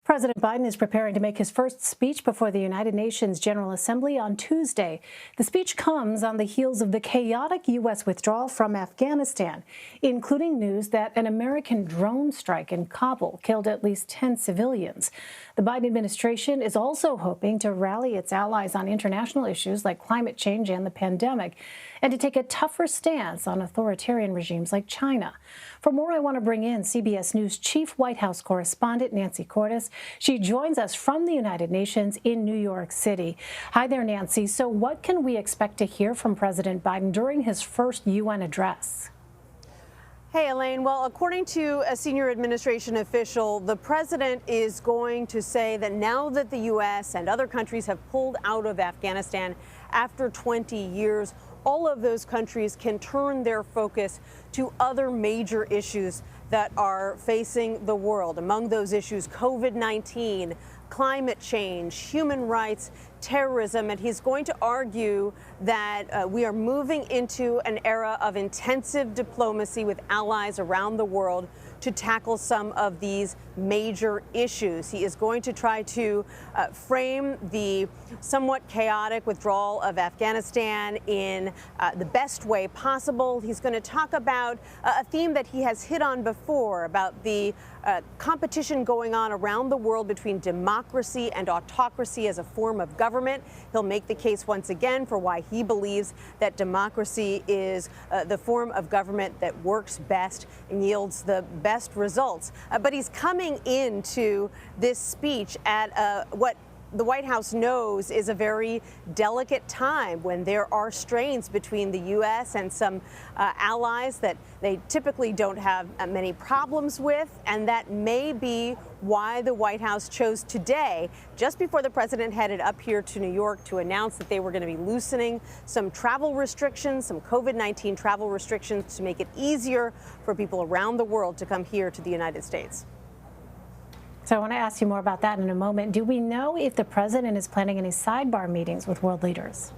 President Biden is preparing to make his first speech before the United Nations General Assembly on Tuesday. The speech comes on the heels of the chaotic U.S. withdrawal from Afghanistan, including news that an American drone strike in Kabul killed at least 10 civilians. The Biden administration is also hoping to rally its allies on international issues like climate change and the pandemic, and to take a tougher stance on authoritarian regimes like China. For more, I want to bring in CBS News Chief White House correspondent Nancy Cordes. She joins us from the United Nations in New York City. Hi there, Nancy. So what can we expect to hear from President Biden during his first UN address? Hey, Elaine. Well, according to a senior administration official, the president is going to say that now that the U.S. and other countries have pulled out of Afghanistan after 20 years, all of those countries can turn their focus to other major issues that are facing the world. Among those issues, COVID-19, climate change, human rights, terrorism, and he's going to argue that we are moving into an era of intensive diplomacy with allies around the world to tackle some of these major issues. He is going to try to frame the somewhat chaotic withdrawal of Afghanistan in the best way possible. He's going to talk about a theme that he has hit on before, about the competition going on around the world between democracy and autocracy as a form of government. He'll make the case once again for why he believes that democracy is the form of government that works best and yields the best results. But he's coming into this speech at what the White House knows is a very delicate time, when there are strains between the U.S. and some allies that they typically don't have many problems with. And that may be why the White House chose today, just before the president headed up here to New York, to announce that they were going to be loosening some travel restrictions, some COVID-19 travel restrictions, to make it easier for people around the world to come here to the United States. So I want to ask you more about that in a moment. Do we know if the president is planning any sidebar meetings with world leaders?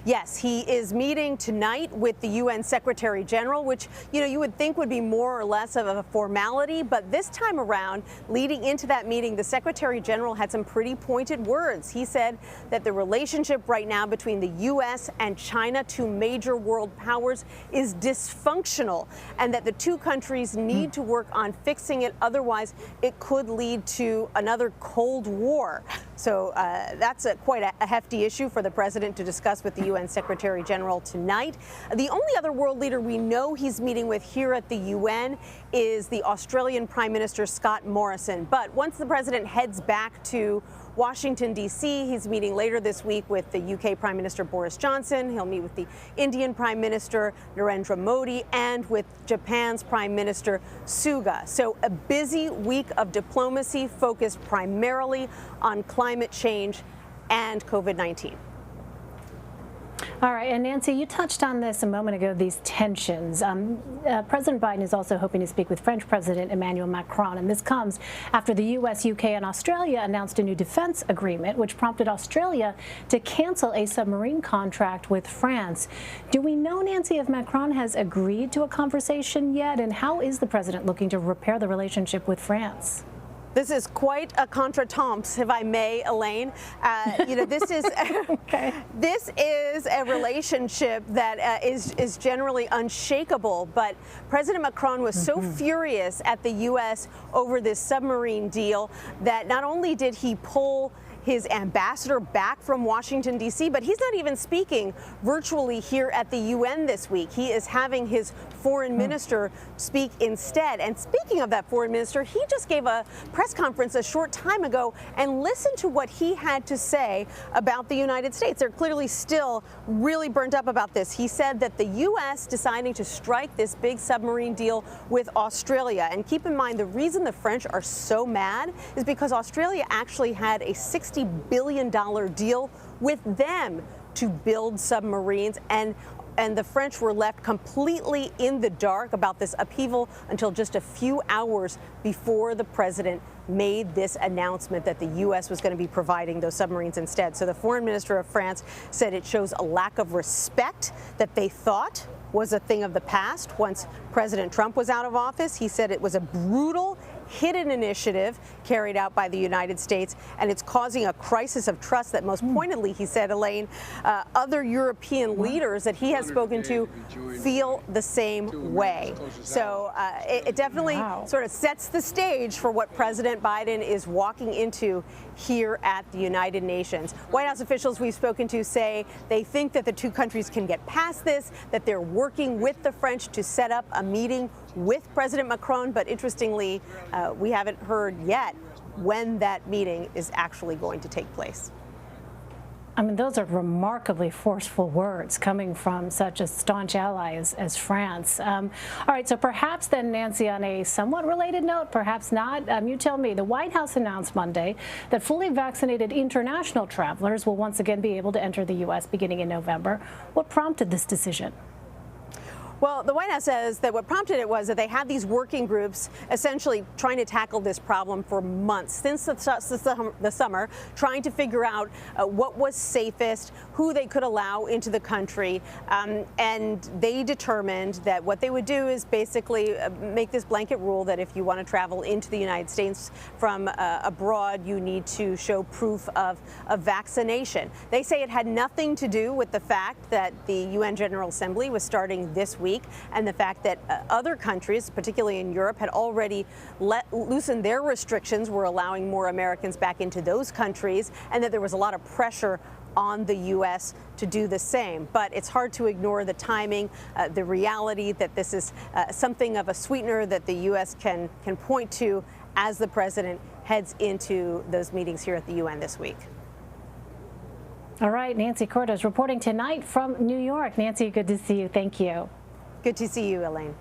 Yes, he is meeting tonight with the UN Secretary General, which, you would think would be more or less of a formality. But this time around, leading into that meeting, the Secretary General had some pretty pointed words. He said that the relationship right now between the U.S. and China, two major world powers, is dysfunctional, and that the two countries need to work on fixing it. Otherwise, it could lead to another Cold War. So that's quite a hefty issue for the president to discuss with the UN Secretary General tonight. The only other world leader we know he's meeting with here at the UN is the Australian Prime Minister Scott Morrison. But once the president heads back to Washington, D.C., he's meeting later this week with the UK Prime Minister Boris Johnson. He'll meet with the Indian Prime Minister Narendra Modi and with Japan's Prime Minister Suga. So a busy week of diplomacy focused primarily on climate change and COVID-19. All right, and Nancy, you touched on this a moment ago, these tensions. President Biden is also hoping to speak with French President Emmanuel Macron, and this comes after the U.S., UK, and Australia announced a new defense agreement, which prompted Australia to cancel a submarine contract with France. Do we know, Nancy, if Macron has agreed to a conversation yet, and how is the president looking to repair the relationship with France? This is quite a contretemps, if I may, Elaine. This is okay. This is a relationship that is generally unshakable. But President Macron was so furious at the U.S. over this submarine deal that not only did he pull his ambassador back from Washington, D.C., but he's not even speaking virtually here at the UN this week. He is having his foreign minister speak instead. And speaking of that foreign minister, he just gave a press conference a short time ago, and listen to what he had to say about the United States. They're clearly still really burnt up about this. He said that the U.S. deciding to strike this big submarine deal with Australia, and keep in mind, the reason the French are so mad is because Australia actually had a $60 billion deal with them to build submarines, and the French were left completely in the dark about this upheaval until just a few hours before the president made this announcement that the U.S. was going to be providing those submarines instead. So the foreign minister of France said it shows a lack of respect that they thought was a thing of the past once President Trump was out of office. He said it was a brutal, hidden initiative carried out by the United States, and it's causing a crisis of trust that most pointedly, he said, Elaine, other European leaders that he has spoken to feel the same way. So it definitely sort of sets the stage for what President Biden is walking into here at the United Nations. White House officials we've spoken to say they think that the two countries can get past this, that they're working with the French to set up a meeting with President Macron, but interestingly, we haven't heard yet when that meeting is actually going to take place. I mean, those are remarkably forceful words coming from such a staunch ally as France. All right, so perhaps then, Nancy, on a somewhat related note, perhaps not, you tell me, the White House announced Monday that fully vaccinated international travelers will once again be able to enter the U.S. beginning in November. What prompted this decision? Well, the White House says that what prompted it was that they had these working groups essentially trying to tackle this problem for months, since the summer, trying to figure out what was safest, who they could allow into the country. And they determined that what they would do is basically make this blanket rule that if you want to travel into the United States from abroad, you need to show proof of vaccination. They say it had nothing to do with the fact that the UN General Assembly was starting this week, and the fact that other countries, particularly in Europe, had already loosened their restrictions, were allowing more Americans back into those countries, and that there was a lot of pressure on the U.S. to do the same. But it's hard to ignore the timing, the reality that this is something of a sweetener that the U.S. can point to as the president heads into those meetings here at the UN this week. All right, Nancy Cordes reporting tonight from New York. Nancy, good to see you. Thank you. Good to see you, Elaine.